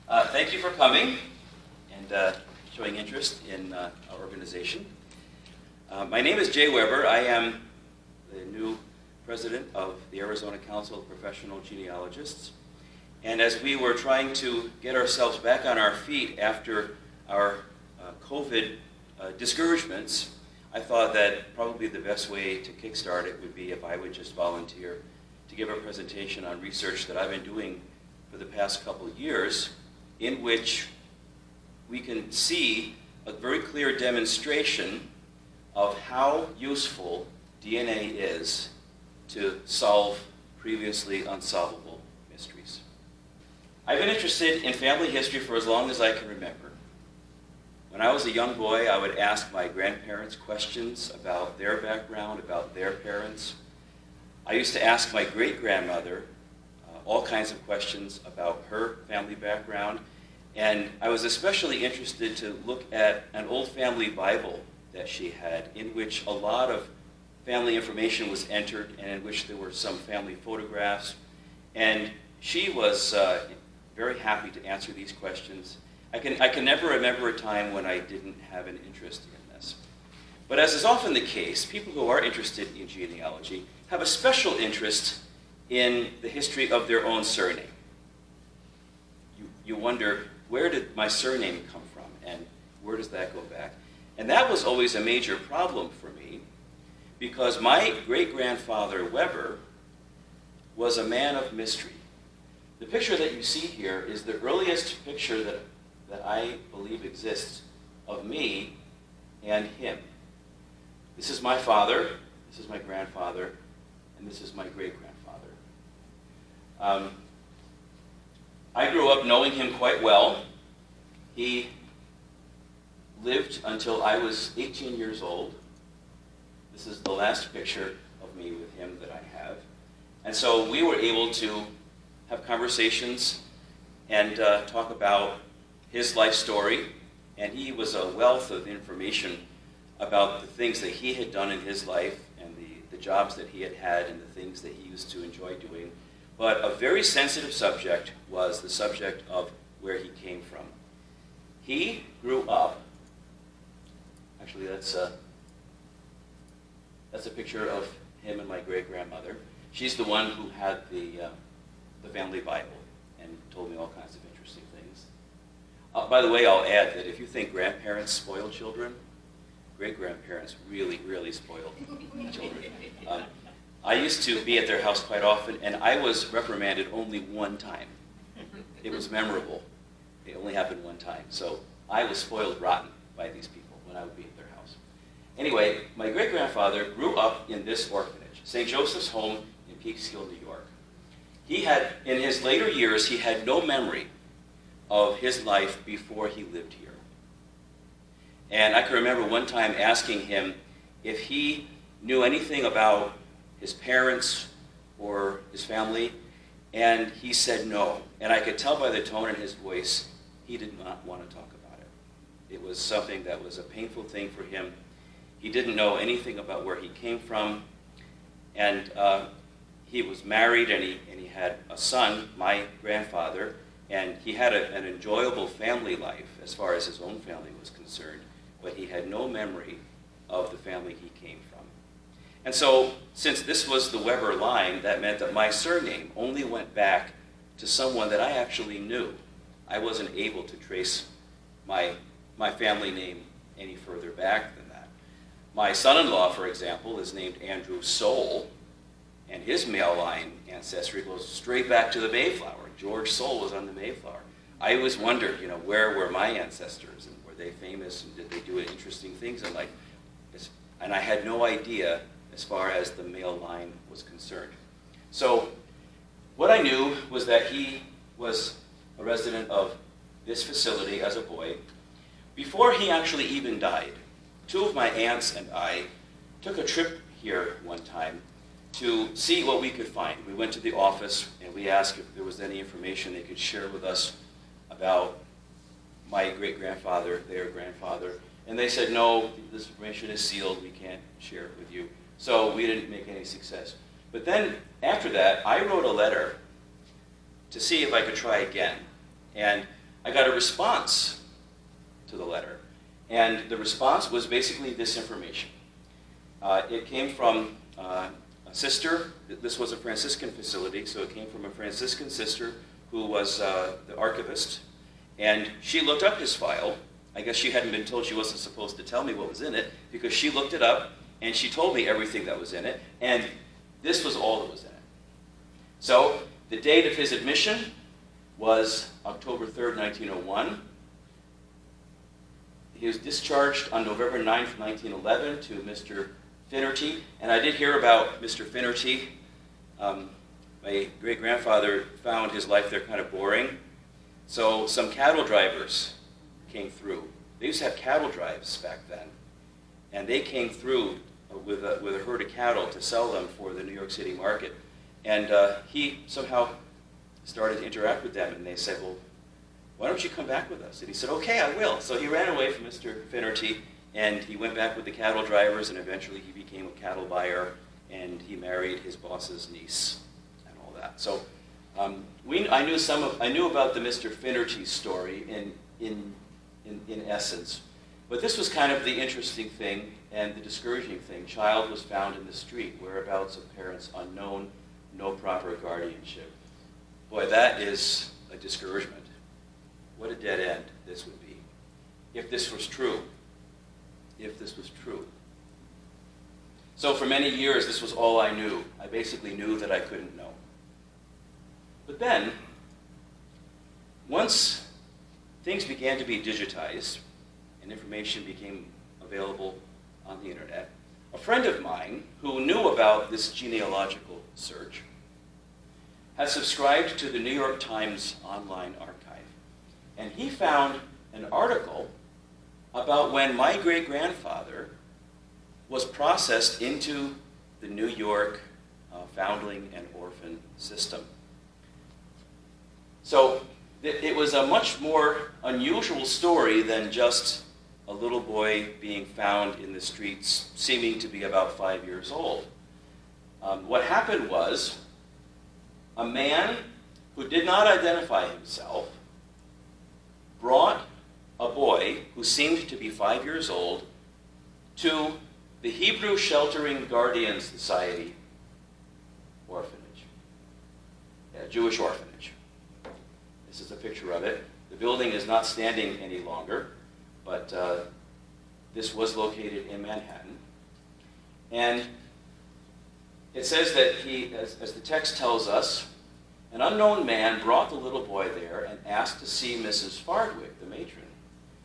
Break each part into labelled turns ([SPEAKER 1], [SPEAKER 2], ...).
[SPEAKER 1] Thank you for coming and showing interest in our organization. My name is Jay Weber. I am the new president of the Arizona Council of Professional Genealogists. And as we were trying to get ourselves back on our feet after our COVID discouragements, I thought that probably the best way to kickstart it would be if I would just volunteer to give a presentation on research that I've been doing for the past couple of years, in which we can see a very clear demonstration of how useful DNA is to solve previously unsolvable mysteries. I've been interested in family history for as long as I can remember. When I was a young boy, I would ask my grandparents questions about their background, about their parents. I used to ask my great-grandmother all kinds of questions about her family background, and I was especially interested to look at an old family Bible that she had, in which a lot of family information was entered and in which there were some family photographs. And she was very happy to answer these questions. I can never remember a time when I didn't have an interest in this. But as is often the case, people who are interested in genealogy have a special interest in the history of their own surname. You wonder, where did my surname come from, and where does that go back? And that was always a major problem for me, because my great-grandfather Weber was a man of mystery. The picture that you see here is the earliest picture that I believe exists of me and him. This is my father, this is my grandfather, and this is my great-grandfather. I grew up knowing him quite well. He lived until I was 18 years old. This is the last picture of me with him that I have. And so we were able to have conversations and talk about his life story. And he was a wealth of information about the things that he had done in his life and the jobs that he had had and the things that he used to enjoy doing. But a very sensitive subject was the subject of where he came from. He grew up, actually that's a picture of him and my great-grandmother. She's the one who had the family Bible and told me all kinds of interesting things. By the way, I'll add that if you think grandparents spoil children, great-grandparents really, really spoiled children. I used to be at their house quite often, and I was reprimanded only one time. It was memorable. It only happened one time. So I was spoiled rotten by these people when I would be at their house. Anyway, my great-grandfather grew up in this orphanage, St. Joseph's Home in Peekskill, New York. He had, in his later years, he had no memory of his life before he lived here. And I can remember one time asking him if he knew anything about his parents or his family, and he said no. And I could tell by the tone in his voice, he did not want to talk about it. It was something that was a painful thing for him. He didn't know anything about where he came from, and he was married, and he had a son, my grandfather, and he had an enjoyable family life as far as his own family was concerned, but he had no memory of the family he came from. And so, since this was the Weber line, that meant that my surname only went back to someone that I actually knew. I wasn't able to trace my family name any further back than that. My son-in-law, for example, is named Andrew Soule, and his male line ancestry goes straight back to the Mayflower. George Soule was on the Mayflower. I always wondered, where were my ancestors, and were they famous, and did they do interesting things in life? And I had no idea as far as the male line was concerned. So what I knew was that he was a resident of this facility as a boy. Before he actually even died, two of my aunts and I took a trip here one time to see what we could find. We went to the office and we asked if there was any information they could share with us about my great-grandfather, their grandfather, and they said, no, this information is sealed, we can't share it with you. So we didn't make any success. But then, after that, I wrote a letter to see if I could try again. And I got a response to the letter. And the response was basically this information. It came from a sister. This was a Franciscan facility, so it came from a Franciscan sister who was the archivist. And she looked up his file. I guess she hadn't been told she wasn't supposed to tell me what was in it, because she looked it up and she told me everything that was in it. And this was all that was in it. So the date of his admission was October 3rd, 1901. He was discharged on November 9th, 1911 to Mr. Finnerty. And I did hear about Mr. Finnerty. My great-grandfather found his life there kind of boring. So some cattle drivers came through. They used to have cattle drives back then. And they came through with a herd of cattle to sell them for the New York City market. And he somehow started to interact with them, and they said, well, why don't you come back with us? And he said, okay, I will. So he ran away from Mr. Finnerty, and he went back with the cattle drivers, and eventually he became a cattle buyer, and he married his boss's niece and all that. So I knew about the Mr. Finnerty story in essence, but this was kind of the interesting thing and the discouraging thing. Child was found in the street, whereabouts of parents unknown, no proper guardianship. Boy, that is a discouragement. What a dead end this would be if this was true. If this was true. So for many years, this was all I knew. I basically knew that I couldn't know. But then, once things began to be digitized and information became available on the internet, a friend of mine who knew about this genealogical search had subscribed to the New York Times online archive. And he found an article about when my great-grandfather was processed into the New York foundling and orphan system. So it was a much more unusual story than just a little boy being found in the streets, seeming to be about 5 years old. What happened was a man who did not identify himself brought a boy who seemed to be 5 years old to the Hebrew Sheltering Guardian Society orphanage, a Jewish orphanage. This is a picture of it. The building is not standing any longer, but this was located in Manhattan. And it says that he, as the text tells us, an unknown man brought the little boy there and asked to see Mrs. Fardwick, the matron.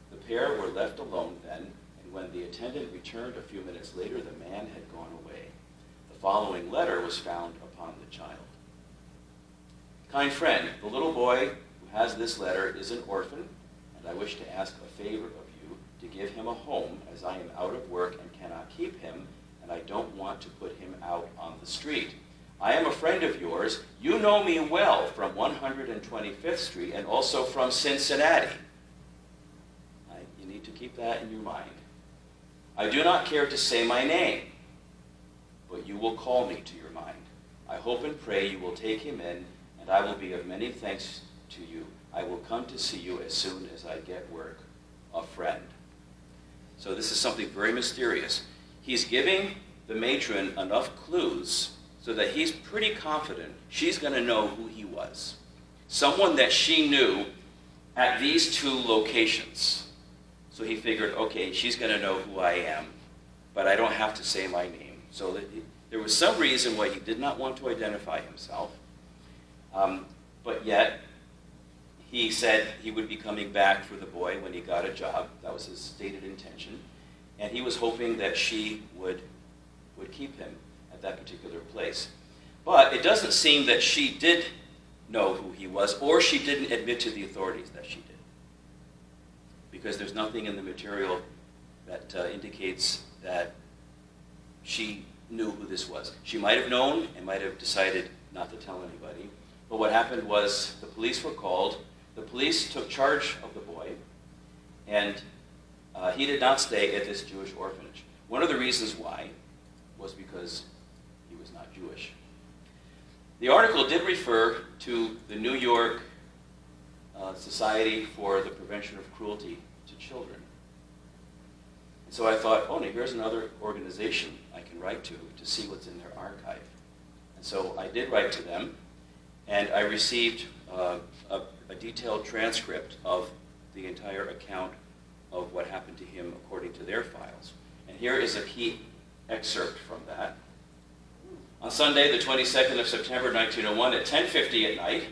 [SPEAKER 1] The pair were left alone then, and when the attendant returned a few minutes later, the man had gone away. The following letter was found upon the child. Kind friend, the little boy who has this letter is an orphan, and I wish to ask a favor of you to give him a home, as I am out of work and cannot keep him, and I don't want to put him out on the street. I am a friend of yours. You know me well from 125th Street and also from Cincinnati. You need to keep that in your mind. I do not care to say my name, but you will call me to your mind. I hope and pray you will take him in, and I will be of many thanks to you. I will come to see you as soon as I get work. A friend. So this is something very mysterious. He's giving the matron enough clues so that he's pretty confident she's going to know who he was. Someone that she knew at these two locations. So he figured, okay, she's going to know who I am, but I don't have to say my name. So there was some reason why he did not want to identify himself, but yet he said he would be coming back for the boy when he got a job. That was his stated intention. And he was hoping that she would keep him at that particular place. But it doesn't seem that she did know who he was, or she didn't admit to the authorities that she did. Because there's nothing in the material that indicates that she knew who this was. She might have known and might have decided not to tell anybody. But what happened was the police were called. The police took charge of the boy, and he did not stay at this Jewish orphanage. One of the reasons why was because he was not Jewish. The article did refer to the New York Society for the Prevention of Cruelty to Children. And so I thought, oh, now here's another organization I can write to see what's in their archive. And so I did write to them, and I received a detailed transcript of the entire account of what happened to him according to their files. And here is a key excerpt from that. On Sunday, the 22nd of September, 1901, at 10:50 at night,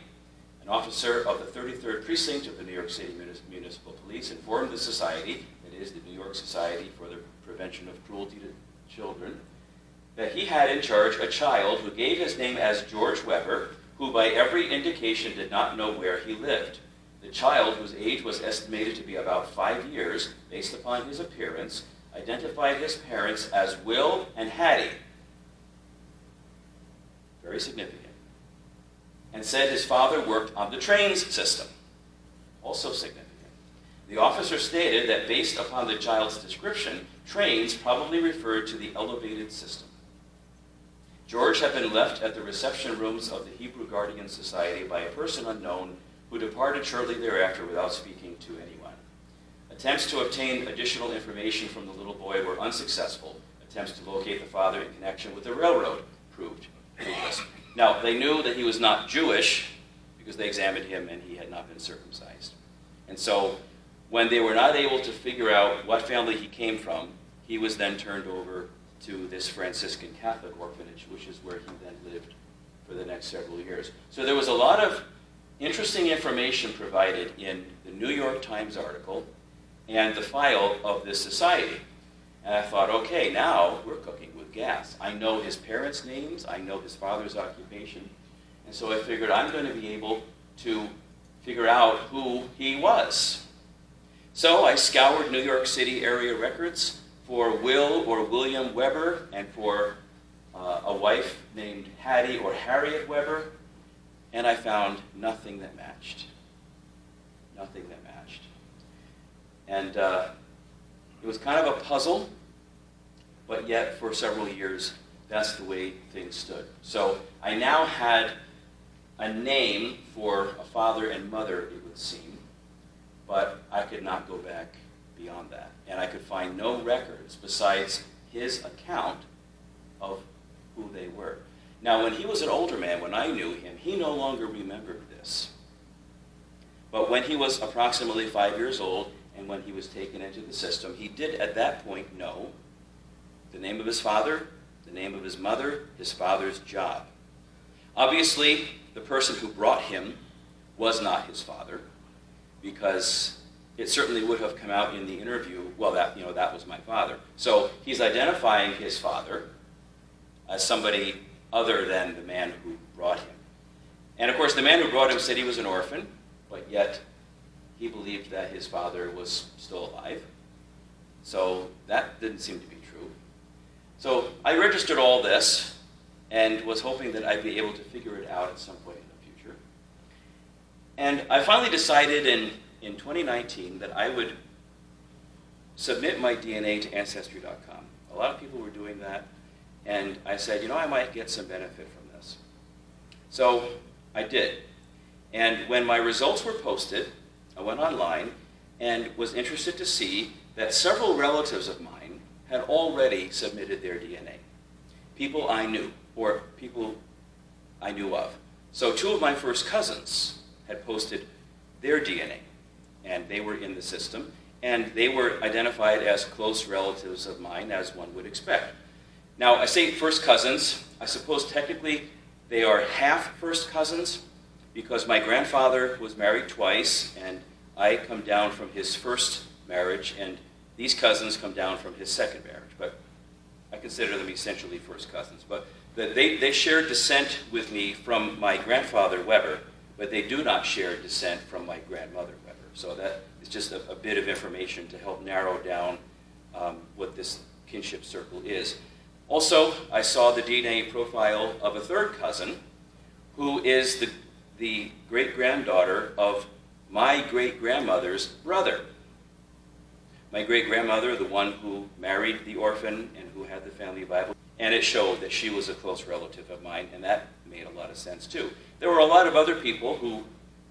[SPEAKER 1] an officer of the 33rd Precinct of the New York City Municipal Police informed the society, that is, the New York Society for the Prevention of Cruelty to Children, that he had in charge a child who gave his name as George Webber, who by every indication did not know where he lived. The child, whose age was estimated to be about 5 years, based upon his appearance, identified his parents as Will and Hattie, very significant, and said his father worked on the trains system, also significant. The officer stated that based upon the child's description, trains probably referred to the elevated system. George had been left at the reception rooms of the Hebrew Guardian Society by a person unknown who departed shortly thereafter without speaking to anyone. Attempts to obtain additional information from the little boy were unsuccessful. Attempts to locate the father in connection with the railroad proved fruitless. Now, they knew that he was not Jewish because they examined him and he had not been circumcised. And so when they were not able to figure out what family he came from, he was then turned over to this Franciscan Catholic orphanage, which is where he then lived for the next several years. So there was a lot of interesting information provided in the New York Times article and the file of this society. And I thought, okay, now we're cooking with gas. I know his parents' names, I know his father's occupation, and so I figured I'm going to be able to figure out who he was. So I scoured New York City area records for Will or William Webber and for a wife named Hattie or Harriet Webber, and I found nothing that matched. Nothing that matched. And it was kind of a puzzle, but yet for several years, that's the way things stood. So I now had a name for a father and mother, it would seem, but I could not go back beyond that. And I could find no records besides his account of who they were. Now, when he was an older man, when I knew him, he no longer remembered this. But when he was approximately 5 years old and when he was taken into the system, he did at that point know the name of his father, the name of his mother, his father's job. Obviously, the person who brought him was not his father, because it certainly would have come out in the interview, well, that was my father. So he's identifying his father as somebody other than the man who brought him. And of course, the man who brought him said he was an orphan, but yet he believed that his father was still alive. So that didn't seem to be true. So I registered all this and was hoping that I'd be able to figure it out at some point in the future. And I finally decided in 2019 that I would submit my DNA to Ancestry.com. A lot of people were doing that, and I said, I might get some benefit from this. So I did. And when my results were posted, I went online and was interested to see that several relatives of mine had already submitted their DNA. People I knew, or people I knew of. So 2 of my first cousins had posted their DNA, and they were in the system, and they were identified as close relatives of mine, as one would expect. Now, I say first cousins. I suppose technically they are half first cousins, because my grandfather was married twice, and I come down from his first marriage, and these cousins come down from his second marriage. But I consider them essentially first cousins. But they share descent with me from my grandfather, Webber, but they do not share descent from my grandmother, Webber. So that is just a bit of information to help narrow down what this kinship circle is. Also, I saw the DNA profile of a third cousin, who is the great-granddaughter of my great-grandmother's brother. My great-grandmother, the one who married the orphan and who had the family Bible, and it showed that she was a close relative of mine, and that made a lot of sense too. There were a lot of other people who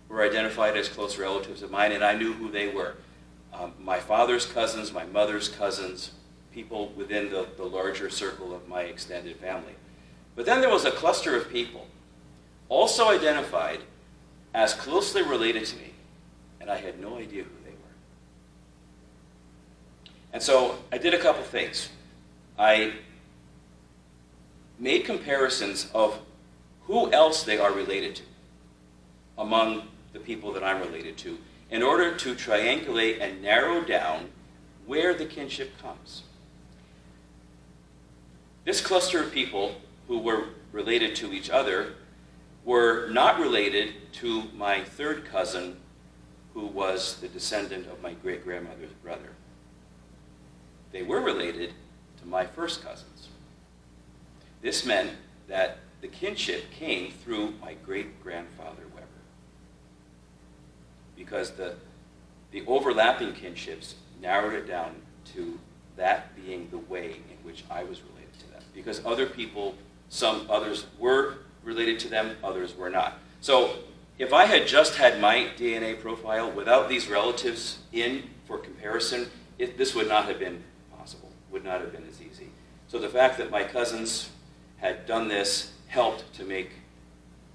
[SPEAKER 1] were identified as close relatives of mine, and I knew who they were. My father's cousins, my mother's cousins, people within the larger circle of my extended family. But then there was a cluster of people also identified as closely related to me, and I had no idea who they were. And so I did a couple things. I made comparisons of who else they are related to among the people that I'm related to in order to triangulate and narrow down where the kinship comes. This cluster of people who were related to each other were not related to my third cousin, who was the descendant of my great-grandmother's brother. They were related to my first cousins. This meant that the kinship came through my great-grandfather Webber, because the overlapping kinships narrowed it down to that being the way in which I was related to them. Because other people, some others were related to them, others were not. So if I had just had my DNA profile without these relatives in for comparison, this would not have been possible, would not have been as easy. So the fact that my cousins had done this helped to make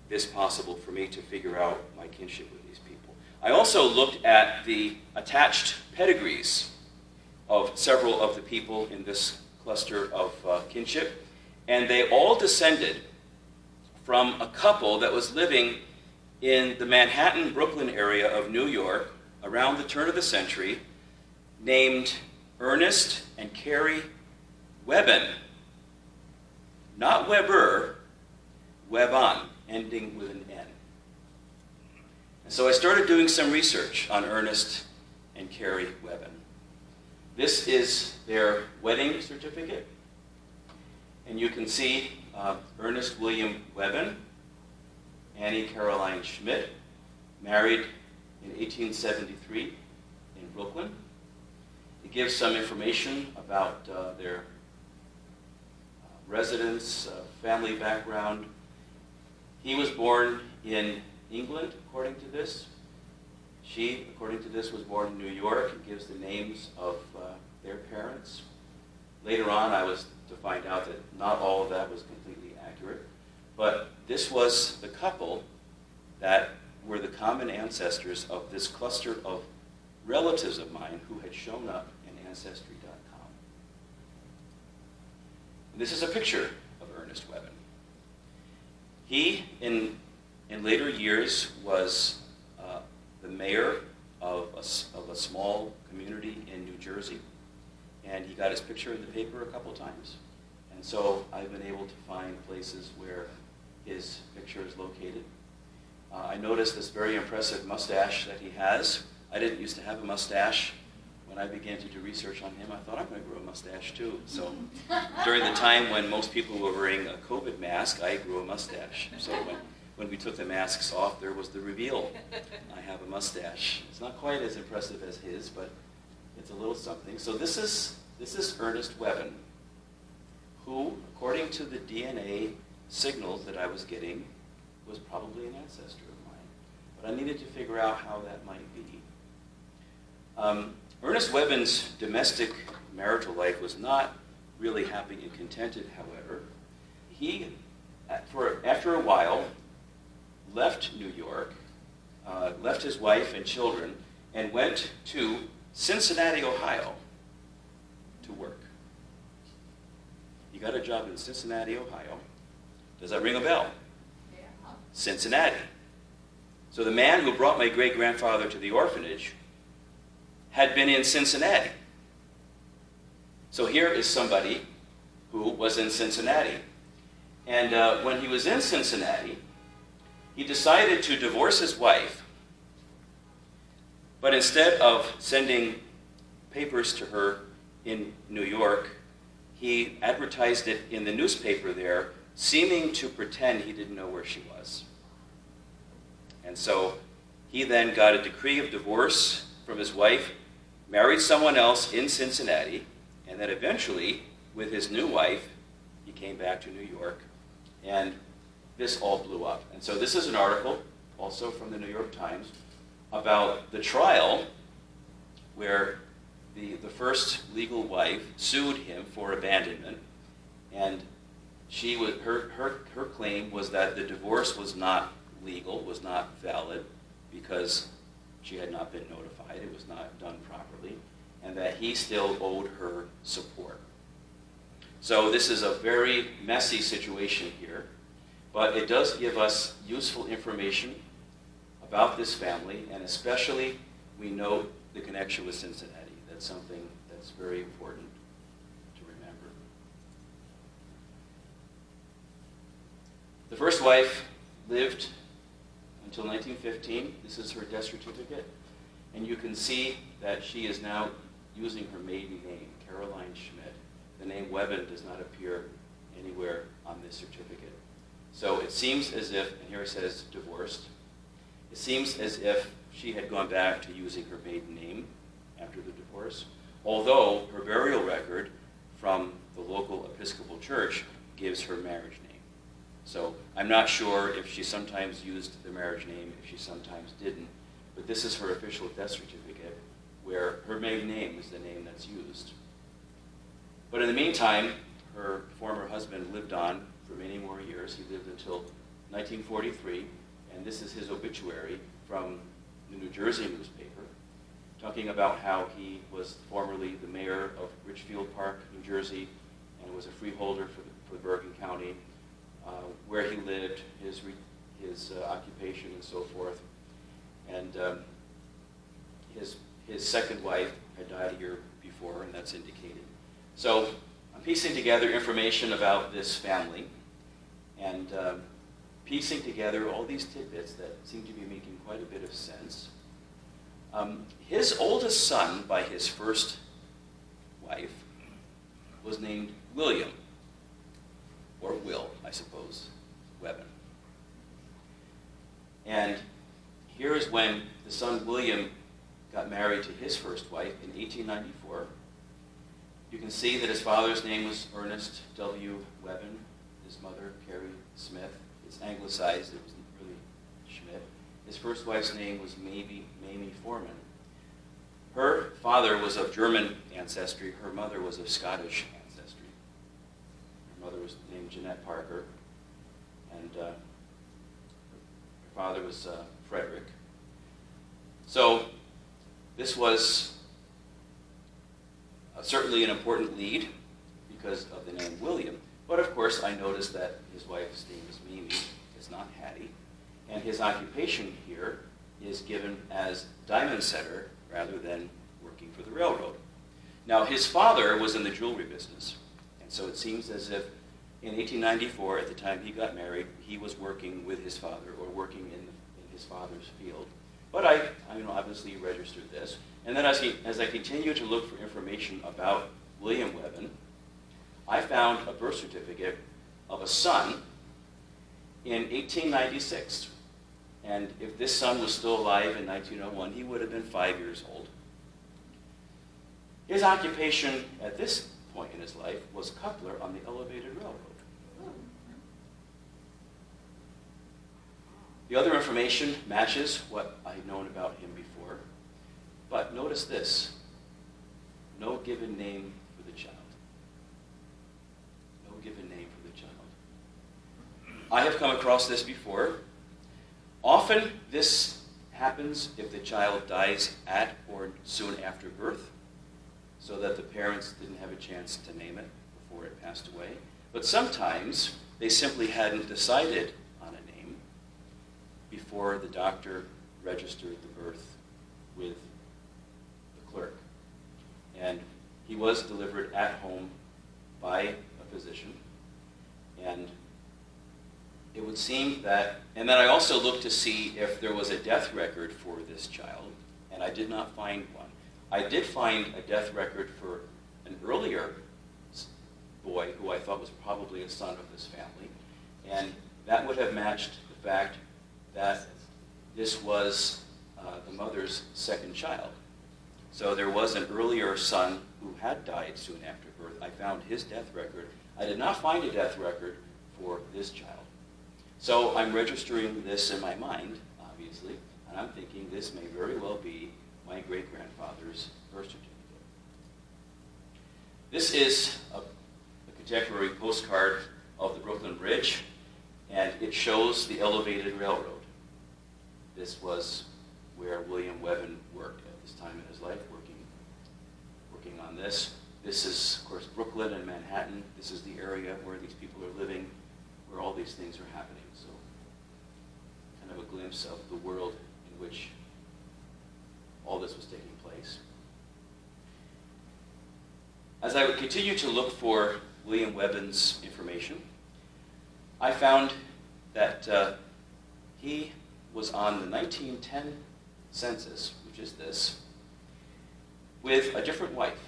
[SPEAKER 1] this possible for me to figure out my kinship with these people. I also looked at the attached pedigrees of several of the people in this cluster of kinship, and they all descended from a couple that was living in the Manhattan, Brooklyn area of New York around the turn of the century, named Ernest and Carrie Webben. Not Weber, Webben, ending with an N. And so I started doing some research on Ernest and Carrie Webben. This is their wedding certificate. And you can see Ernest William Webben, Annie Caroline Schmidt, married in 1873 in Brooklyn. It gives some information about their residence, family background. He was born in England, according to this. She, according to this, was born in New York. It gives the names of their parents. Later on, I was to find out that not all of that was completely accurate, but this was the couple that were the common ancestors of this cluster of relatives of mine who had shown up in Ancestry.com. This is a picture of Ernest Webben. He, in later years, was the mayor of a small community in New Jersey, and he got his picture in the paper a couple times. And so I've been able to find places where his picture is located. I noticed this very impressive mustache that he has. I didn't used to have a mustache. When I began to do research on him, I thought, I'm going to grow a mustache too. So during the time when most people were wearing a COVID mask, I grew a mustache. So when we took the masks off, there was the reveal. I have a mustache. It's not quite as impressive as his, but it's a little something. So this is Ernest Webben, who, according to the DNA signals that I was getting, was probably an ancestor of mine. But I needed to figure out how that might be. Ernest Webben's domestic marital life was not really happy and contented, however. He, after a while, left New York, left his wife and children, and went to Cincinnati, Ohio, to work. He got a job in Cincinnati, Ohio. Does that ring a bell? Yeah. Cincinnati. So the man who brought my great-grandfather to the orphanage had been in Cincinnati. So here is somebody who was in Cincinnati. And when he was in Cincinnati, he decided to divorce his wife, but instead of sending papers to her in New York, he advertised it in the newspaper there, seeming to pretend he didn't know where she was. And so he then got a decree of divorce from his wife, married someone else in Cincinnati, and then eventually, with his new wife, he came back to New York, and this all blew up. And so this is an article also from the New York Times, about the trial where the first legal wife sued him for abandonment, and her claim was that the divorce was not legal, was not valid, because she had not been notified, it was not done properly, and that he still owed her support. So this is a very messy situation here, but it does give us useful information about this family, and especially we note the connection with Cincinnati. That's something that's very important to remember. The first wife lived until 1915. This is her death certificate, and you can see that she is now using her maiden name, Caroline Schmidt. The name Webben does not appear anywhere on this certificate. So it seems as if, and here it says divorced, it seems as if she had gone back to using her maiden name after the divorce, although her burial record from the local Episcopal Church gives her marriage name. So I'm not sure if she sometimes used the marriage name, if she sometimes didn't, but this is her official death certificate where her maiden name is the name that's used. But in the meantime, her former husband lived on for many more years. He lived until 1943, and this is his obituary from the New Jersey newspaper, talking about how he was formerly the mayor of Richfield Park, New Jersey, and was a freeholder for Bergen County, where he lived, his occupation, and so forth. And his second wife had died a year before, and that's indicated. So I'm piecing together information about this family, and piecing together all these tidbits that seem to be making quite a bit of sense. His oldest son, by his first wife, was named William, or Will, I suppose, Webben. And here is when the son William got married to his first wife in 1894. You can see that his father's name was Ernest W. Webben, his mother, Carrie Smith. It's anglicized, it wasn't really Schmidt. His first wife's name was Mamie Foreman. Her father was of German ancestry. Her mother was of Scottish ancestry. Her mother was named Jeanette Parker, and her father was Frederick. So this was certainly an important lead because of the name William. But of course, I noticed that his wife's name is Mimi, it's not Hattie. And his occupation here is given as diamond setter rather than working for the railroad. Now, his father was in the jewelry business. And so it seems as if in 1894, at the time he got married, he was working with his father or working in his father's field. But I obviously registered this. And then as I continued to look for information about William Webben, I found a birth certificate of a son in 1896. And if this son was still alive in 1901, he would have been 5 years old. His occupation at this point in his life was coupler on the elevated railroad. The other information matches what I had known about him before, but notice this: no given name for the child. No given name for the child. I have come across this before. Often this happens if the child dies at or soon after birth, so that the parents didn't have a chance to name it before it passed away. But sometimes they simply hadn't decided on a name before the doctor registered the birth with the clerk. And he was delivered at home by a physician. And it would seem that, and then I also looked to see if there was a death record for this child, and I did not find one. I did find a death record for an earlier boy who I thought was probably a son of this family, and that would have matched the fact that this was the mother's second child. So there was an earlier son who had died soon after birth. I found his death record. I did not find a death record for this child. So I'm registering this in my mind, Paisley, and I'm thinking this may very well be my great-grandfather's birth certificate. This is a contemporary postcard of the Brooklyn Bridge, and it shows the elevated railroad. This was where William Webben worked at this time in his life, working on this. This is, of course, Brooklyn and Manhattan. This is the area where these people are living, where all these things are happening. So, kind of a glimpse of the world in which all this was taking place. As I would continue to look for William Webben's information, I found that he was on the 1910 census, which is this, with a different wife,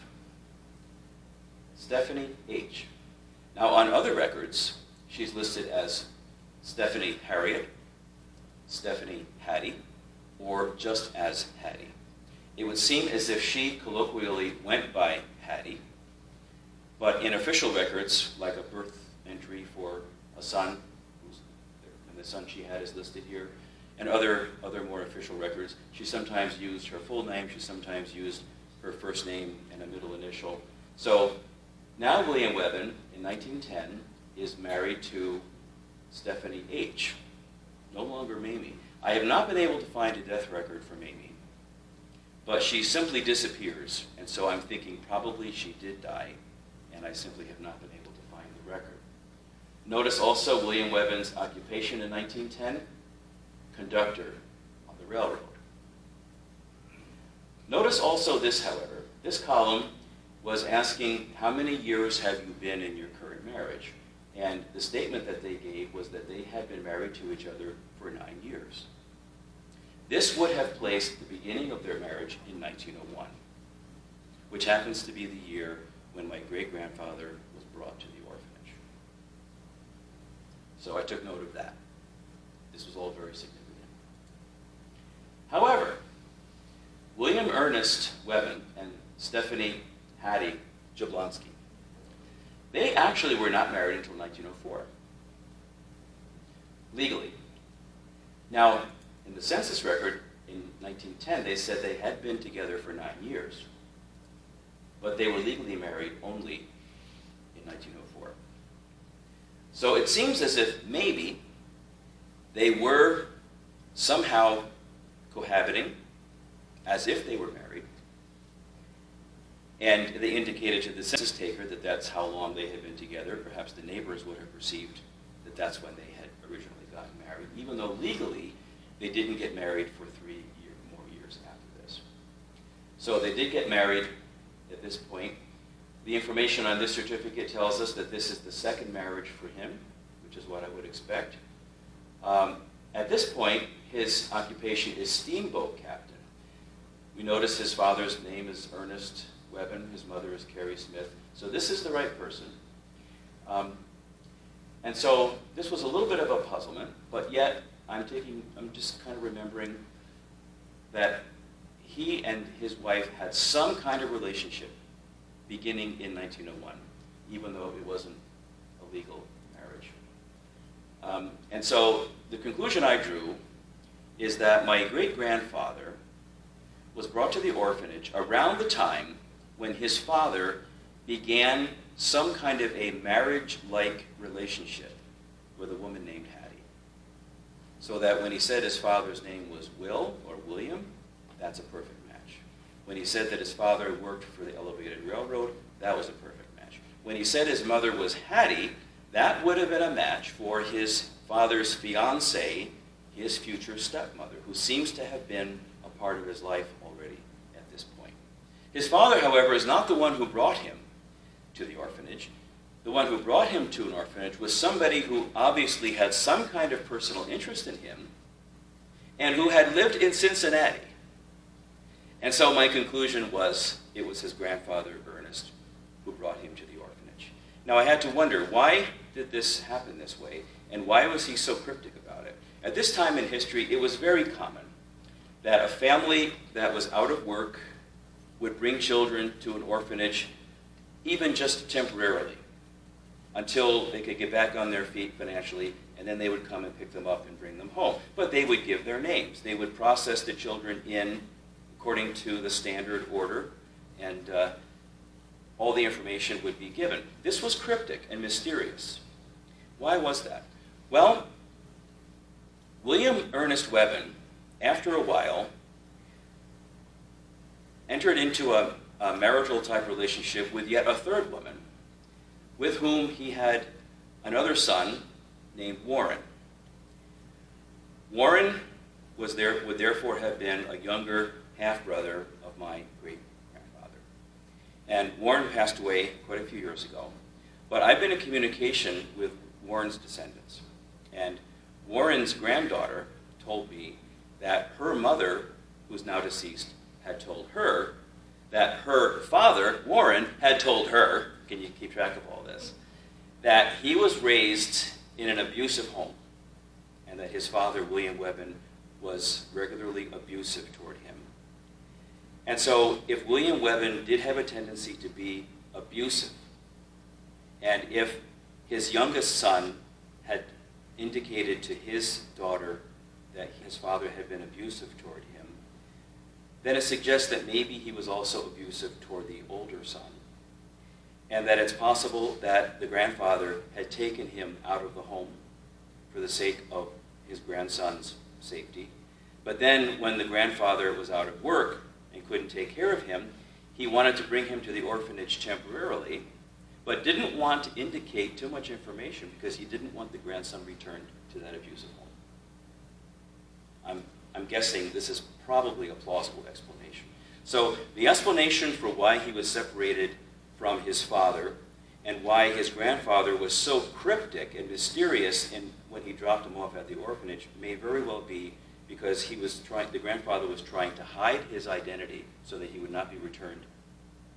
[SPEAKER 1] Stephanie H. Now, on other records, she's listed as Stephanie Harriet, Stephanie Hattie, or just as Hattie. It would seem as if she colloquially went by Hattie, but in official records, like a birth entry for a son, and the son she had is listed here, and other more official records, she sometimes used her full name, she sometimes used her first name and a middle initial. So now William Webben, in 1910, is married to Stephanie H., no longer Mamie. I have not been able to find a death record for Mamie, but she simply disappears, and so I'm thinking probably she did die, and I simply have not been able to find the record. Notice also William Webben's occupation in 1910, conductor on the railroad. Notice also this, however. This column was asking, how many years have you been in your current marriage? And the statement that they gave was that they had been married to each other for 9 years. This would have placed the beginning of their marriage in 1901, which happens to be the year when my great-grandfather was brought to the orphanage. So I took note of that. This was all very significant. However, William Ernest Webben and Stephanie Hattie Jablonski, they actually were not married until 1904, legally. Now, in the census record in 1910, they said they had been together for 9 years, but they were legally married only in 1904. So it seems as if maybe they were somehow cohabiting as if they were married, and they indicated to the census taker that that's how long they had been together. Perhaps the neighbors would have perceived that that's when they had originally gotten married, even though legally they didn't get married for 3 more years after this. So they did get married at this point. The information on this certificate tells us that this is the second marriage for him, which is what I would expect. At this point, his occupation is steamboat captain. We notice his father's name is Ernest Webben, his mother is Carrie Smith. So this is the right person. And so this was a little bit of a puzzlement, but yet I'm just kind of remembering that he and his wife had some kind of relationship beginning in 1901, even though it wasn't a legal marriage. And so the conclusion I drew is that my great-grandfather was brought to the orphanage around the time when his father began some kind of a marriage-like relationship with a woman named Hattie. So that when he said his father's name was Will or William, that's a perfect match. When he said that his father worked for the elevated railroad, that was a perfect match. When he said his mother was Hattie, that would have been a match for his father's fiancée, his future stepmother, who seems to have been a part of his life already at this point. His father, however, is not the one who brought him to the orphanage. The one who brought him to an orphanage was somebody who obviously had some kind of personal interest in him and who had lived in Cincinnati. And so my conclusion was it was his grandfather, Ernest, who brought him to the orphanage. Now I had to wonder, why did this happen this way? And why was he so cryptic about it? At this time in history, it was very common that a family that was out of work would bring children to an orphanage, even just temporarily, until they could get back on their feet financially, and then they would come and pick them up and bring them home. But they would give their names. They would process the children in according to the standard order, and all the information would be given. This was cryptic and mysterious. Why was that? Well, William Ernest Webben, after a while, entered into a marital type relationship with yet a third woman, with whom he had another son named Warren. Warren would therefore have been a younger half-brother of my great-grandfather. And Warren passed away quite a few years ago. But I've been in communication with Warren's descendants. And Warren's granddaughter told me that her mother, who's now deceased, had told her that her father, Warren, had told her, can you keep track of all this, that he was raised in an abusive home, and that his father, William Webben, was regularly abusive toward him. And so if William Webben did have a tendency to be abusive, and if his youngest son had indicated to his daughter that his father had been abusive toward him, then it suggests that maybe he was also abusive toward the older son, and that it's possible that the grandfather had taken him out of the home for the sake of his grandson's safety. But then when the grandfather was out of work and couldn't take care of him, he wanted to bring him to the orphanage temporarily, but didn't want to indicate too much information because he didn't want the grandson returned to that abusive home. I'm guessing this is probably a plausible explanation. So the explanation for why he was separated from his father and why his grandfather was so cryptic and mysterious when he dropped him off at the orphanage may very well be because the grandfather was trying to hide his identity so that he would not be returned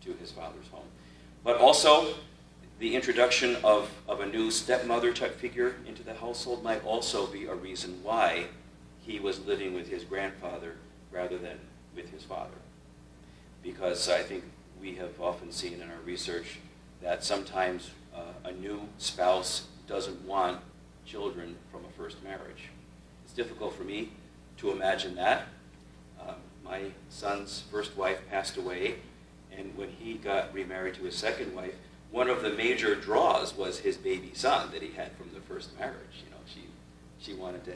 [SPEAKER 1] to his father's home. But also, the introduction of a new stepmother type figure into the household might also be a reason why he was living with his grandfather rather than with his father. Because I think we have often seen in our research that sometimes a new spouse doesn't want children from a first marriage. It's difficult for me to imagine that. My son's first wife passed away, and when he got remarried to his second wife, one of the major draws was his baby son that he had from the first marriage. You know, she wanted to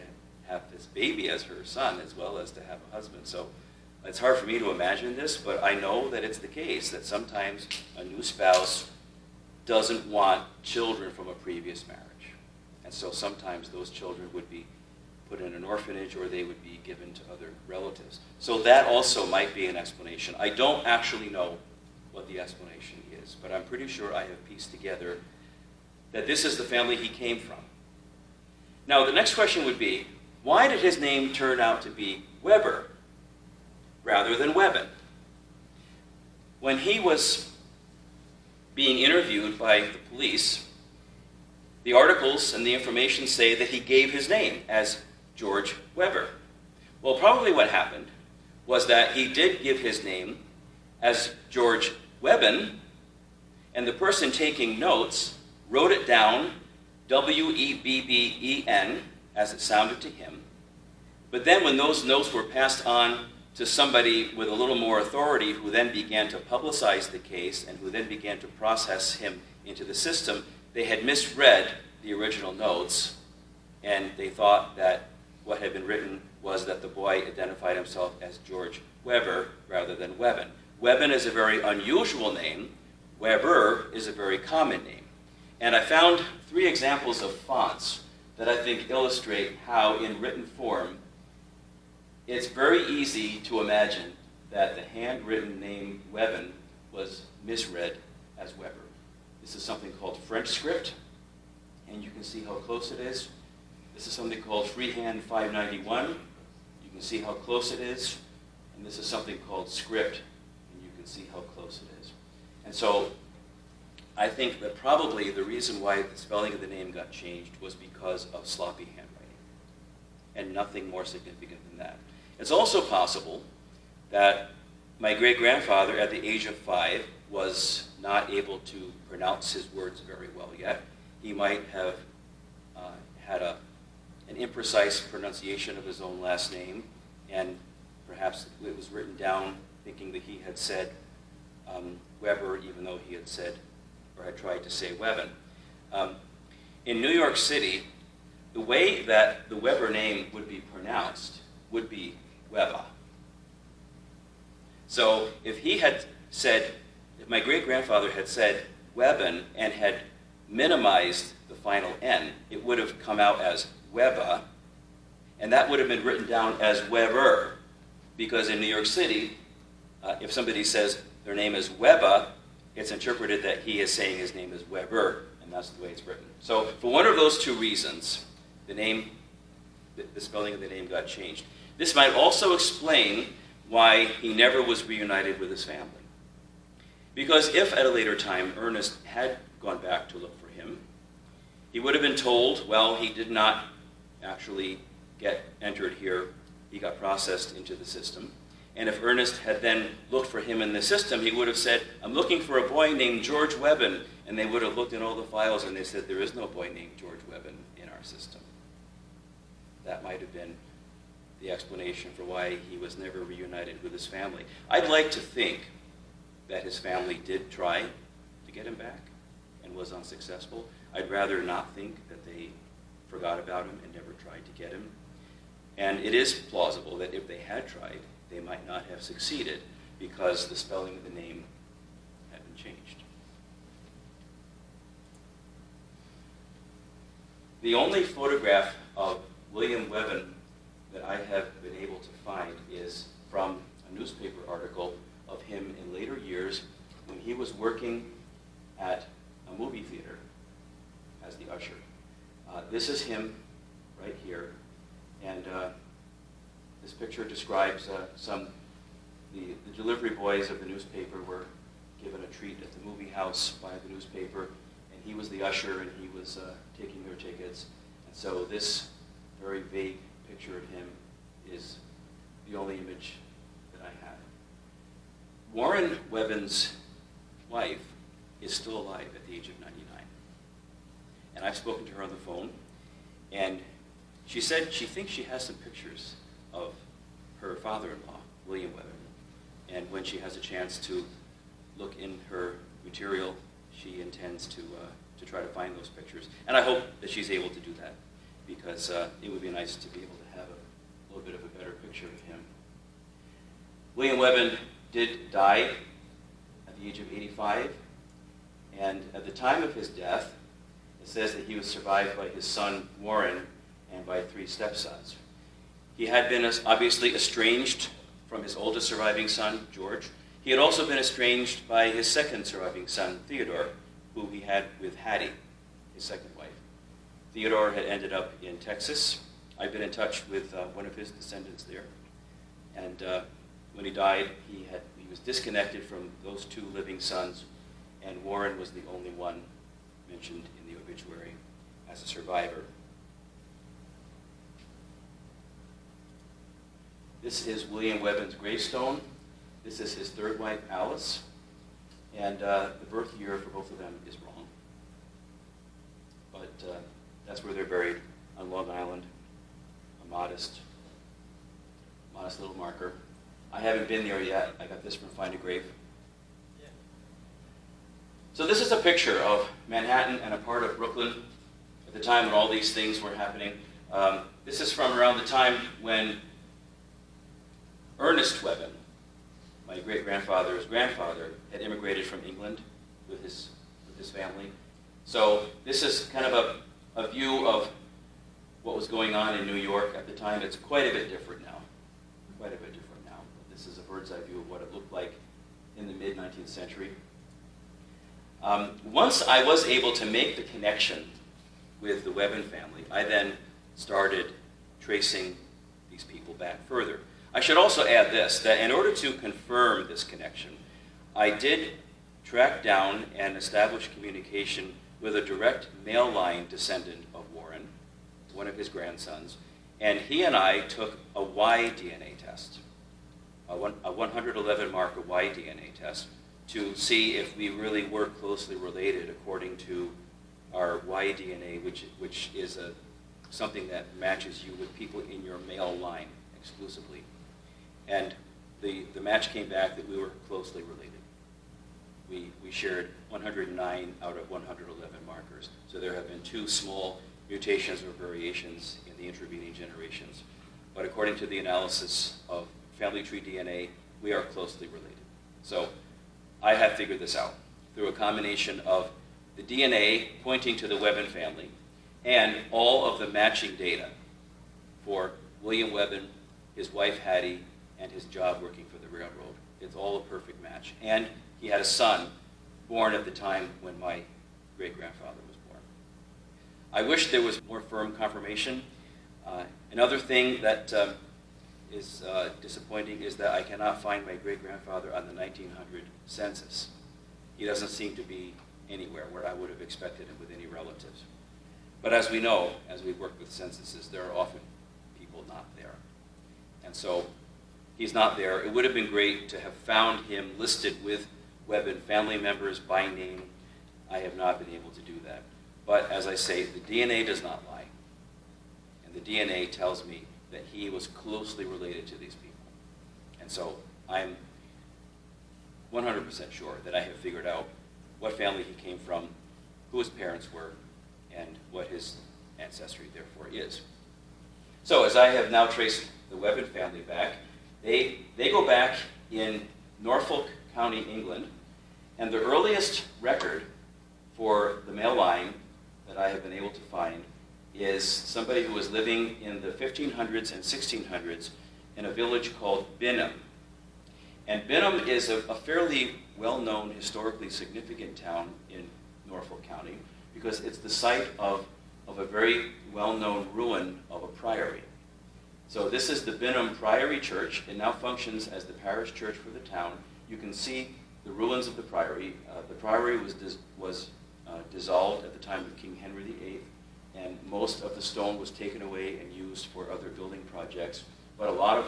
[SPEAKER 1] have this baby as her son as well as to have a husband. So it's hard for me to imagine this, but I know that it's the case that sometimes a new spouse doesn't want children from a previous marriage. And so sometimes those children would be put in an orphanage or they would be given to other relatives. So that also might be an explanation. I don't actually know what the explanation is, but I'm pretty sure I have pieced together that this is the family he came from. Now the next question would be, why did his name turn out to be Weber rather than Webben? When he was being interviewed by the police, the articles and the information say that he gave his name as George Weber. Well, probably what happened was that he did give his name as George Webben, and the person taking notes wrote it down W-E-B-B-E-N, as it sounded to him. But then when those notes were passed on to somebody with a little more authority who then began to publicize the case and who then began to process him into the system, they had misread the original notes, and they thought that what had been written was that the boy identified himself as George Weber rather than Webben. Webben is a very unusual name. Weber is a very common name. And I found 3 examples of fonts that I think illustrate how, in written form, it's very easy to imagine that the handwritten name Webben was misread as Weber. This is something called French script, and you can see how close it is. This is something called Freehand 591. You can see how close it is. And this is something called script, and you can see how close it is. And so I think that probably the reason why the spelling of the name got changed was because of sloppy handwriting, and nothing more significant than that. It's also possible that my great-grandfather, at the age of 5, was not able to pronounce his words very well yet. He might have had a an imprecise pronunciation of his own last name, and perhaps it was written down thinking that he had said Weber, even though he had said, or had tried to say Webben. In New York City, the way that the Weber name would be pronounced would be Webba. So if he had said, if my great-grandfather had said Webben and had minimized the final N, it would have come out as Webba, and that would have been written down as Weber, because in New York City, if somebody says their name is Webba, it's interpreted that he is saying his name is Weber, and that's the way it's written. So for one of those two reasons, the spelling of the name got changed. This might also explain why he never was reunited with his family. Because if at a later time Ernest had gone back to look for him, he would have been told, well, he did not actually get entered here. He got processed into the system. And if Ernest had then looked for him in the system, he would have said, I'm looking for a boy named George Webben. And they would have looked in all the files and they said, there is no boy named George Webben in our system. That might have been the explanation for why he was never reunited with his family. I'd like to think that his family did try to get him back and was unsuccessful. I'd rather not think that they forgot about him and never tried to get him. And it is plausible that if they had tried, they might not have succeeded because the spelling of the name had been changed. The only photograph of William Webben that I have been able to find is from a newspaper article of him in later years when he was working at a movie theater as the usher. This is him right here, and this picture describes the delivery boys of the newspaper were given a treat at the movie house by the newspaper, and he was the usher and he was taking their tickets. And so this very vague picture of him is the only image that I have. Warren Webben's wife is still alive at the age of 99. And I've spoken to her on the phone, and she said she thinks she has some pictures of her father-in-law, William Webben. And when she has a chance to look in her material, she intends to try to find those pictures. And I hope that she's able to do that, because it would be nice to be able to have a little bit of a better picture of him. William Webben did die at the age of 85, and at the time of his death, it says that he was survived by his son, Warren, and by 3 stepsons. He had been obviously estranged from his oldest surviving son, George. He had also been estranged by his second surviving son, Theodore, who he had with Hattie, his second wife. Theodore had ended up in Texas. I've been in touch with one of his descendants there. And when he died, he was disconnected from those 2 living sons, and Warren was the only one mentioned in the obituary as a survivor. This is William Webben's gravestone. This is his 3rd wife, Alice. And the birth year for both of them is wrong. But that's where they're buried, on Long Island. A modest little marker. I haven't been there yet. I got this from Find a Grave. Yeah. So this is a picture of Manhattan and a part of Brooklyn at the time when all these things were happening. This is from around the time when Ernest Webben, my great-grandfather's grandfather, had immigrated from England with his family. So this is kind of a view of what was going on in New York at the time. It's quite a bit different now. Quite a bit different now. This is a bird's-eye view of what it looked like in the mid-19th century. Once I was able to make the connection with the Webben family, I then started tracing these people back further. I should also add this, that in order to confirm this connection, I did track down and establish communication with a direct male line descendant of Warren, one of his grandsons, and he and I took a Y DNA test, a 111 marker Y DNA test, to see if we really were closely related according to our Y DNA, which is a something that matches you with people in your male line exclusively. And the match came back that we were closely related. We shared 109 out of 111 markers. So there have been 2 small mutations or variations in the intervening generations. But according to the analysis of family tree DNA, we are closely related. So I have figured this out through a combination of the DNA pointing to the Webben family and all of the matching data for William Webben, his wife Hattie, and his job working for the railroad. It's all a perfect match. And he had a son born at the time when my great-grandfather was born. I wish there was more firm confirmation. Another thing that is disappointing is that I cannot find my great-grandfather on the 1900 census. He doesn't seem to be anywhere where I would have expected him with any relatives. But as we know, as we work with censuses, there are often people not there. And so he's not there. It would have been great to have found him listed with Webben family members by name. I have not been able to do that. But as I say, the DNA does not lie. And the DNA tells me that he was closely related to these people. And so I'm 100% sure that I have figured out what family he came from, who his parents were, and what his ancestry therefore is. So as I have now traced the Webben family back, they go back in Norfolk County, England, and the earliest record for the male line that I have been able to find is somebody who was living in the 1500s and 1600s in a village called Binham. And Binham is a fairly well-known, historically significant town in Norfolk County because it's the site of a very well-known ruin of a priory. So this is the Binham Priory Church. It now functions as the parish church for the town. You can see the ruins of the priory. The priory was dissolved at the time of King Henry VIII, and most of the stone was taken away and used for other building projects. But a lot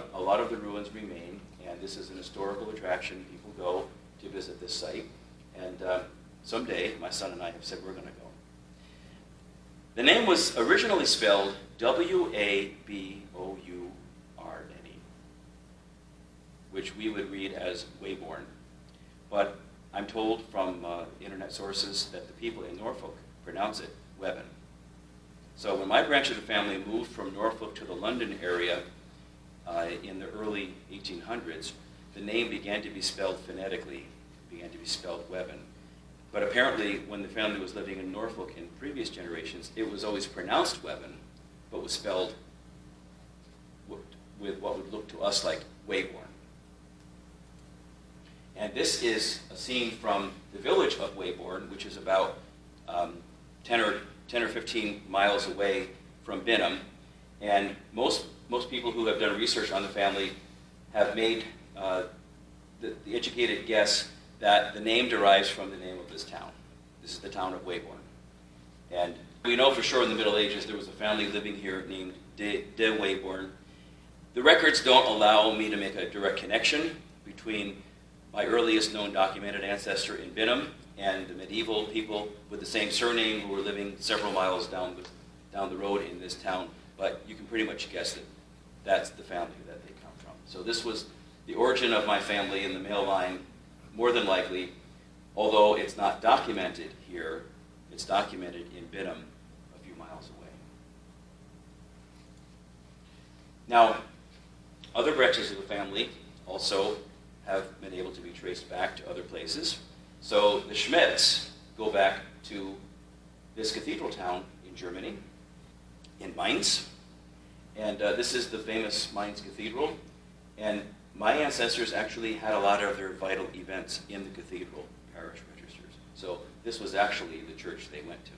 [SPEAKER 1] of the ruins remain, and this is an historical attraction. People go to visit this site, and someday my son and I have said we're going to go. The name was originally spelled Wabbourne, which we would read as Wayborn. But I'm told from internet sources that the people in Norfolk pronounce it Webben. So when my branch of the family moved from Norfolk to the London area in the early 1800s, the name began to be spelled phonetically, began to be spelled Webben. But apparently, when the family was living in Norfolk in previous generations, it was always pronounced Webben, but was spelled with what would look to us like Wayborn. And this is a scene from the village of Wayborn, which is about 10 or 15 miles away from Binham. And most people who have done research on the family have made the educated guess that the name derives from the name of this town. This is the town of Wayborn. And we know for sure in the Middle Ages there was a family living here named de Wayborn. The records don't allow me to make a direct connection between my earliest known documented ancestor in Binham and the medieval people with the same surname who were living several miles down the road in this town. But you can pretty much guess that that's the family that they come from. So this was the origin of my family in the male line, more than likely, although it's not documented here, it's documented in Binham a few miles away. Now, other branches of the family also have been able to be traced back to other places. So the Schmidts go back to this cathedral town in Germany, in Mainz. And this is the famous Mainz Cathedral. And my ancestors actually had a lot of their vital events in the cathedral parish registers. So this was actually the church they went to.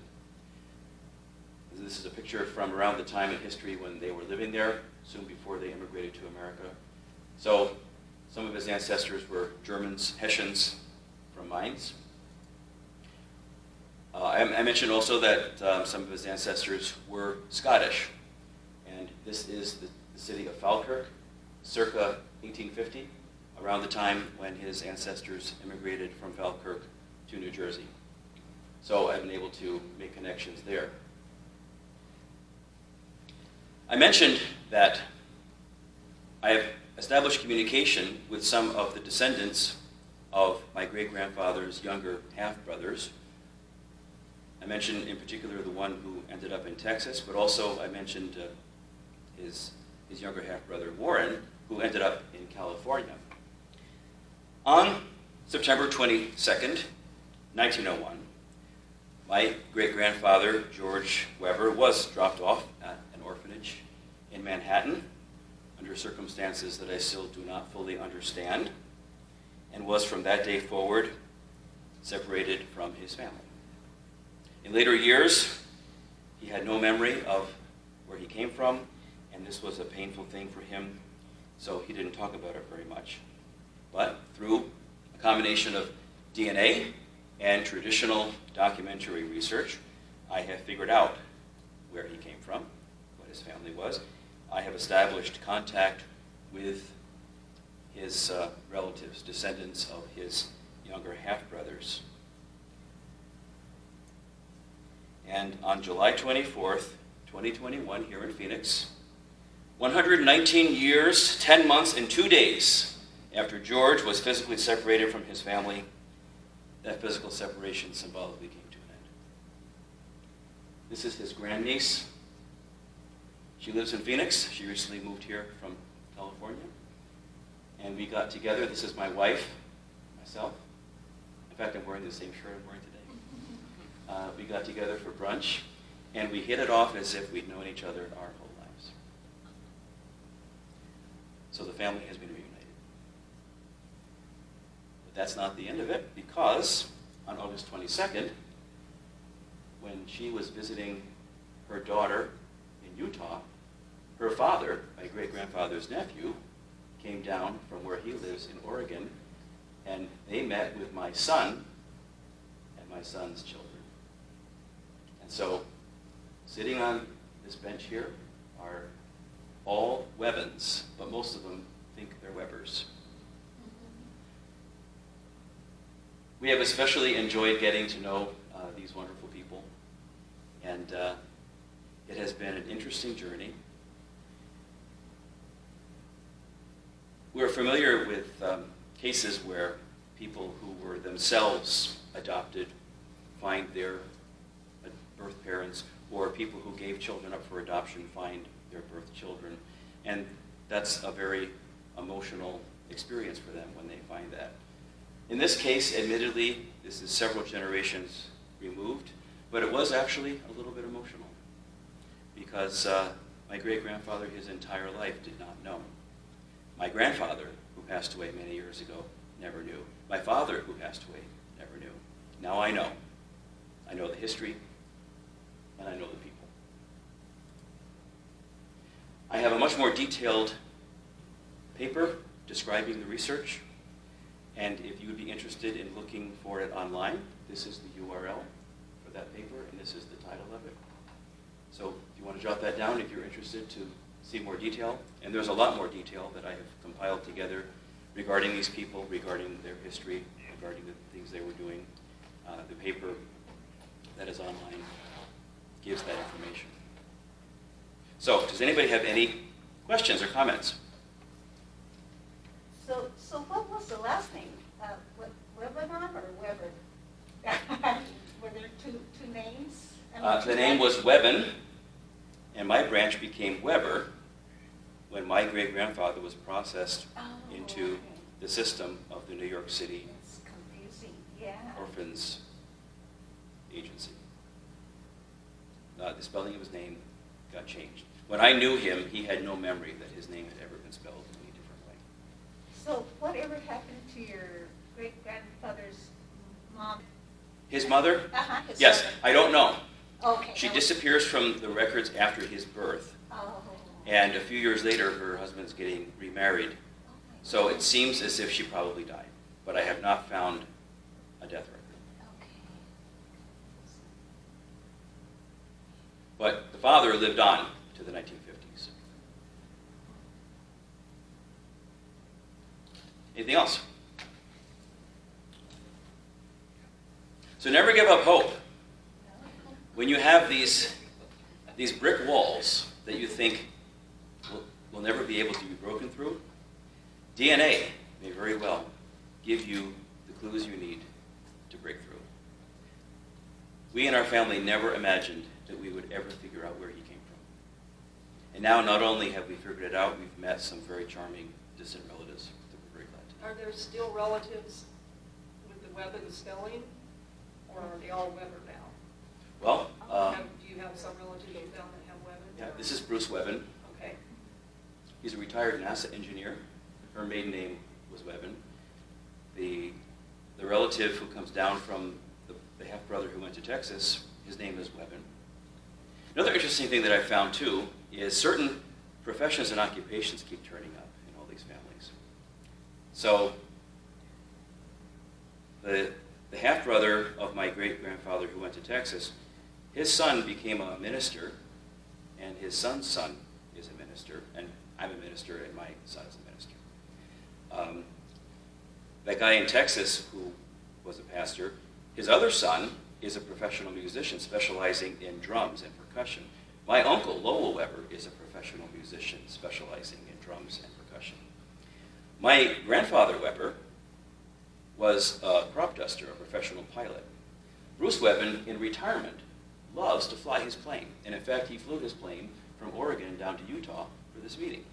[SPEAKER 1] This is a picture from around the time in history when they were living there, soon before they immigrated to America. So some of his ancestors were Germans, Hessians from Mainz. I mentioned also that some of his ancestors were Scottish. And this is the city of Falkirk, circa 1850, around the time when his ancestors immigrated from Falkirk to New Jersey. So I've been able to make connections there. I mentioned that I have established communication with some of the descendants of my great-grandfather's younger half-brothers. I mentioned in particular the one who ended up in Texas, but also I mentioned his younger half-brother Warren, who ended up in California. On September 22nd, 1901, my great-grandfather, George Webber, was dropped off at an orphanage in Manhattan under circumstances that I still do not fully understand, and was from that day forward separated from his family. In later years, he had no memory of where he came from, and this was a painful thing for him, so he didn't talk about it very much. But through a combination of DNA and traditional documentary research, I have figured out where he came from, what his family was. I have established contact with his relatives, descendants of his younger half-brothers. And on July 24th, 2021, here in Phoenix, 119 years, 10 months, and 2 days after George was physically separated from his family, that physical separation symbolically came to an end. This is his grandniece. She lives in Phoenix. She recently moved here from California. And we got together. This is my wife, myself. In fact, I'm wearing the same shirt I'm wearing today. We got together for brunch, and we hit it off as if we'd known each other our whole lives. So the family has been reunited. But that's not the end of it, because on August 22nd, when she was visiting her daughter in Utah, her father, my great-grandfather's nephew, came down from where he lives in Oregon, and they met with my son and my son's children. And so, sitting on this bench here are all Webbens, but most of them think they're Webbers. We have especially enjoyed getting to know these wonderful people, and it has been an interesting journey. We're familiar with cases where people who were themselves adopted find their birth parents, or people who gave children up for adoption find their birth children. And that's a very emotional experience for them when they find that. In this case, admittedly, this is several generations removed, but it was actually a little bit emotional because my great-grandfather his entire life did not know. My grandfather, who passed away many years ago, never knew. My father, who passed away, never knew. Now I know. I know the history, and I know the people. I have a much more detailed paper describing the research, and if you would be interested in looking for it online, this is the URL for that paper, and this is the title of it. So if you want to jot that down, if you're interested to see more detail, and there's a lot more detail that I have compiled together regarding these people, regarding their history, regarding the things they were doing. The paper that is online gives that information. So, does anybody have any questions or comments?
[SPEAKER 2] So what was the last name? Webben or Webber? Were there two names?
[SPEAKER 1] The name was Webben, and my branch became Webber when my great-grandfather was processed into the system of the New York City
[SPEAKER 2] It's confusing, yeah.
[SPEAKER 1] Orphans Agency. The spelling of his name got changed. When I knew him, he had no memory that his name had ever been spelled in any different way.
[SPEAKER 2] So whatever happened to your great-grandfather's mom?
[SPEAKER 1] His mother?
[SPEAKER 2] His
[SPEAKER 1] Yes,
[SPEAKER 2] mother.
[SPEAKER 1] I don't know.
[SPEAKER 2] Okay.
[SPEAKER 1] She disappears from the records after his birth,
[SPEAKER 2] Oh.
[SPEAKER 1] and a few years later, her husband's getting remarried. So it seems as if she probably died, but I have not found a death record.
[SPEAKER 2] Okay.
[SPEAKER 1] But the father lived on to the 1950s. Anything else? So never give up hope. When you have these brick walls that you think will never be able to be broken through, DNA may very well give you the clues you need to break through. We in our family never imagined that we would ever figure out where he came from. And now not only have we figured it out, we've met some very charming distant relatives that we're very glad to know.
[SPEAKER 3] Are there still relatives with the Webben spelling, or are they all Webber now?
[SPEAKER 1] Well,
[SPEAKER 3] Do you have some relatives down that have Webben?
[SPEAKER 1] yeah, this is Bruce Webben.
[SPEAKER 3] Okay.
[SPEAKER 1] He's a retired NASA engineer. Her maiden name was Webben. The relative who comes down from the half-brother who went to Texas, his name is Webben. Another interesting thing that I found too is certain professions and occupations keep turning up in all these families. So the half-brother of my great-grandfather who went to Texas, his son became a minister, and his son's son is a minister, and I'm a minister, and my son is a minister. That guy in Texas who was a pastor, his other son is a professional musician specializing in drums and percussion. My uncle, Lowell Webber, is a professional musician specializing in drums and percussion. My grandfather, Webber, was a crop duster, a professional pilot. Bruce Webben, in retirement, loves to fly his plane. And in fact, he flew his plane from Oregon down to Utah for this meeting.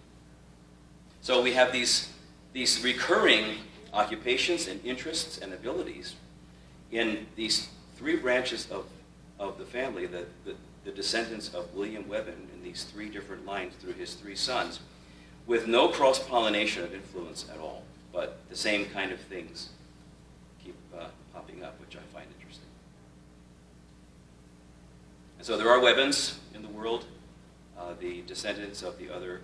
[SPEAKER 1] So we have these recurring occupations and interests and abilities in these three branches of the family, the descendants of William Webben in these three different lines through his three sons, with no cross-pollination of influence at all, but the same kind of things keep popping up, which I find interesting. And so there are Webbens in the world, the descendants of the other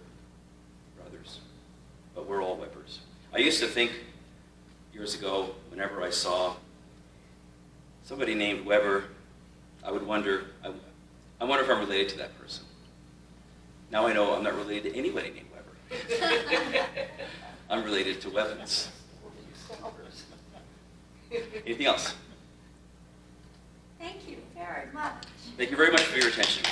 [SPEAKER 1] brothers, but we're all Webbers. I used to think years ago, whenever I saw somebody named Webber, I would wonder, I wonder if I'm related to that person. Now I know I'm not related to anybody named Webber. I'm related to Webbens. Anything else?
[SPEAKER 2] Thank you very much.
[SPEAKER 1] Thank you very much for your attention.